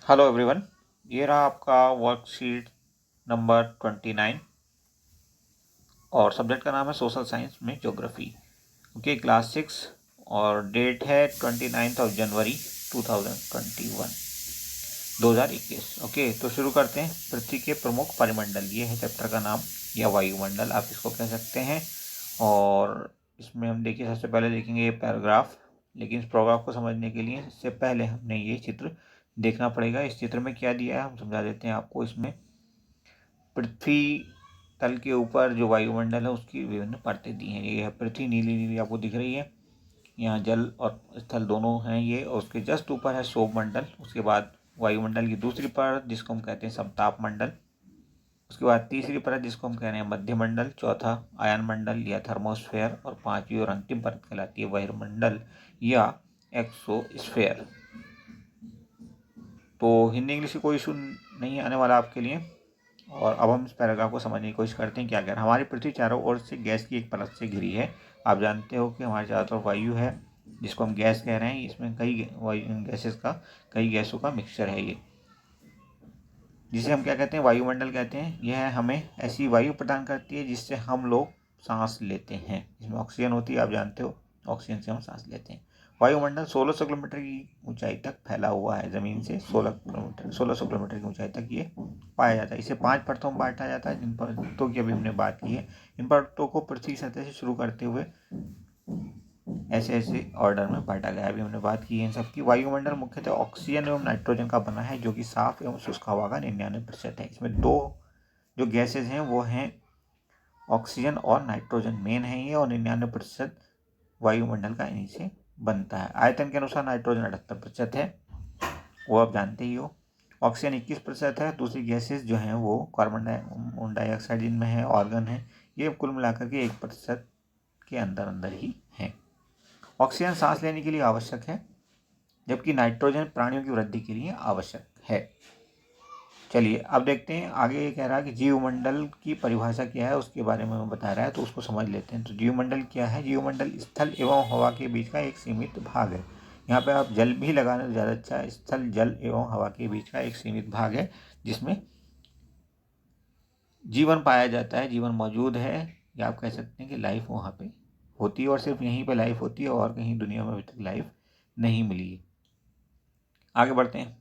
Hello everyone. ये रहा आपका वर्कशीट नंबर 29 और सब्जेक्ट का नाम है सोशल साइंस में ज्योग्राफी। ओके, क्लास 6 और डेट है 29 जनवरी 2021। ओके, तो शुरू करते हैं। पृथ्वी के प्रमुख परिमंडल, ये है चैप्टर का नाम, या वायुमंडल आप इसको कह सकते हैं। और इसमें हम देखिए, सबसे पहले देखेंगे ये पैराग्राफ। लेकिन इस पैराग्राफ को समझने के लिए इससे पहले हमने ये चित्र देखना पड़ेगा। इस चित्र में क्या दिया है हम समझा देते हैं आपको। इसमें पृथ्वी तल के ऊपर जो वायुमंडल है उसकी विभिन्न परतें दी हैं। ये है पृथ्वी, नीली नीली आपको दिख रही है। यहाँ जल और स्थल दोनों हैं ये, और उसके जस्ट ऊपर है क्षोभ मंडल। उसके बाद वायुमंडल की दूसरी परत जिसको हम कहते हैं समताप मंडल। उसके बाद तीसरी परत जिसको हम कह रहे हैं मध्यमंडल। चौथा आयन मंडल या थर्मोस्फेयर। और पांचवी और अंतिम परत कहलाती है बहिर्मंडल या एक्सोस्फेयर। तो हिंदी इंग्लिश की कोई इशू नहीं आने वाला आपके लिए। और अब हम इस पैराग्राफ को समझने की कोशिश करते हैं। क्या कह रहा है, हमारी पृथ्वी चारों ओर से गैस की एक परत से घिरी है। आप जानते हो कि हमारे चारों तरफ वायु है जिसको हम गैस कह रहे हैं। इसमें कई कई गैसों का मिक्सचर है ये, जिसे हम क्या कहते हैं, वायुमंडल कहते हैं। यह हमें ऐसी वायु प्रदान करती है जिससे हम लोग सांस लेते हैं। इसमें ऑक्सीजन होती है, आप जानते हो, ऑक्सीजन से हम सांस लेते हैं। वायुमंडल 1600 किलोमीटर की ऊंचाई तक फैला हुआ है। ज़मीन से 1600 किलोमीटर की ऊंचाई तक ये पाया जाता है। इसे 5 परतों में बांटा जाता है, जिन परतों की अभी हमने बात की है। इन परतों को पृथ्वी सतह से शुरू करते हुए ऐसे ऐसे ऑर्डर में बांटा गया। अभी हमने बात की है इन सबकी। वायुमंडल मुख्यतः ऑक्सीजन एवं नाइट्रोजन का बना है, जो कि साफ एवं शुष्क हवा का 99% है। इसमें दो जो गैसेज हैं वो हैं ऑक्सीजन और नाइट्रोजन, मेन है ये। और 99% वायुमंडल का इन्हीं से बनता है। आयतन के अनुसार नाइट्रोजन 78% है, वो आप जानते ही हो। ऑक्सीजन 21% है। दूसरी गैसेज जो हैं वो कार्बन डाइऑक्साइड जिनमें है, ऑर्गन है, ये कुल मिलाकर के 1% के अंदर अंदर ही है। ऑक्सीजन सांस लेने के लिए आवश्यक है, जबकि नाइट्रोजन प्राणियों की वृद्धि के लिए आवश्यक है। चलिए अब देखते हैं आगे। ये कह रहा है कि जीवमंडल की परिभाषा क्या है, उसके बारे में बता रहा है, तो उसको समझ लेते हैं। तो जीवमंडल क्या है? जीवमंडल स्थल एवं हवा के बीच का एक सीमित भाग है। यहाँ पे आप जल भी लगाने तो ज़्यादा अच्छा है। स्थल, जल एवं हवा के बीच का एक सीमित भाग है जिसमें जीवन पाया जाता है, जीवन मौजूद है, या आप कह सकते हैं कि लाइफ वहाँ पे होती है। और सिर्फ यहीं पे लाइफ होती है, और कहीं दुनिया में अभी तक लाइफ नहीं मिली है। आगे बढ़ते हैं।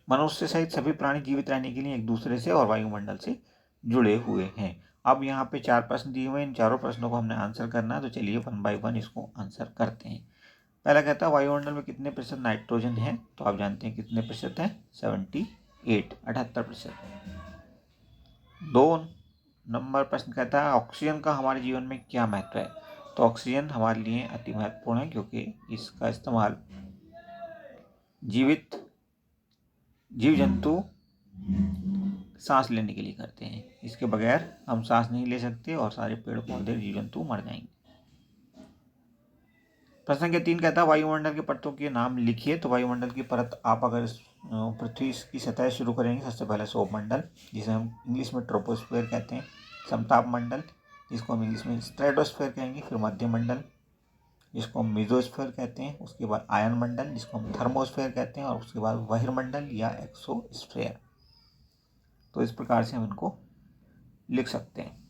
मनुष्य सहित सभी प्राणी जीवित रहने के लिए एक दूसरे से और वायुमंडल से जुड़े हुए हैं। अब यहाँ पे 4 प्रश्न दिए हुए हैं। इन चारों प्रश्नों को हमने आंसर करना है, तो चलिए 1 बाय 1 इसको आंसर करते हैं। पहला कहता है वायुमंडल में कितने प्रतिशत नाइट्रोजन है, तो आप जानते हैं कितने प्रतिशत है, 78%। 2 नंबर प्रश्न कहता है ऑक्सीजन का हमारे जीवन में क्या महत्व है, तो ऑक्सीजन हमारे लिए अति महत्वपूर्ण है, क्योंकि इसका इस्तेमाल जीव जंतु सांस लेने के लिए करते हैं। इसके बगैर हम सांस नहीं ले सकते, और सारे पेड़ पौधे जीव जंतु मर जाएंगे। प्रश्न संख्या 3 कहता है वायुमंडल के परतों के नाम लिखिए। तो वायुमंडल की परत, आप अगर पृथ्वी की सतह शुरू करेंगे, सबसे पहले क्षोभ मंडल, जिसे हम इंग्लिश में ट्रोपोस्फेयर कहते हैं। समताप मंडल, जिसको हम इंग्लिश में स्ट्रेटोस्फेयर कहेंगे। फिर मध्यमंडल, जिसको हम मेसोस्फेयर कहते हैं। उसके बाद आयन मंडल, जिसको हम थर्मोस्फेयर कहते हैं। और उसके बाद बहिर्मंडल या एक्सोस्फेयर। तो इस प्रकार से हम इनको लिख सकते हैं।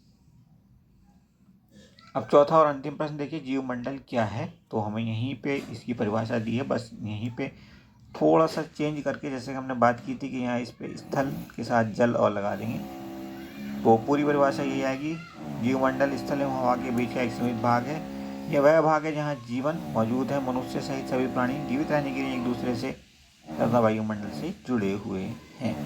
अब चौथा और अंतिम प्रश्न देखिए, जीवमंडल क्या है, तो हमें यहीं पे इसकी परिभाषा दी है। बस यहीं पे थोड़ा सा चेंज करके, जैसे हमने बात की थी कि यहाँ इस पे स्थल के साथ जल और लगा देंगे, तो पूरी परिभाषा यही आएगी। जीवमंडल स्थल एवं हवा के बीच का एक सीमित भाग है। यह वह भाग है जहाँ जीवन मौजूद है। मनुष्य सहित सभी प्राणी जीवित रहने के लिए एक दूसरे से तथा वायुमंडल से जुड़े हुए हैं।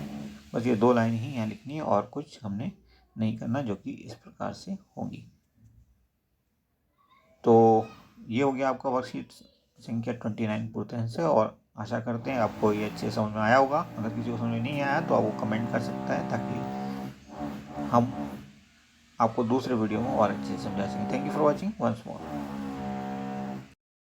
बस ये 2 लाइन ही यहाँ लिखनी है, और कुछ हमने नहीं करना, जो कि इस प्रकार से होंगी। तो ये हो गया आपका वर्कशीट संख्या 29 पूर्ण से। और आशा करते हैं आपको ये अच्छे समझ में आया होगा। अगर किसी को समझ में नहीं आया तो आप वो कमेंट कर सकता है, ताकि हम आपको दूसरे वीडियो में और अच्छे से समझा सकें। Thank you for watching once more.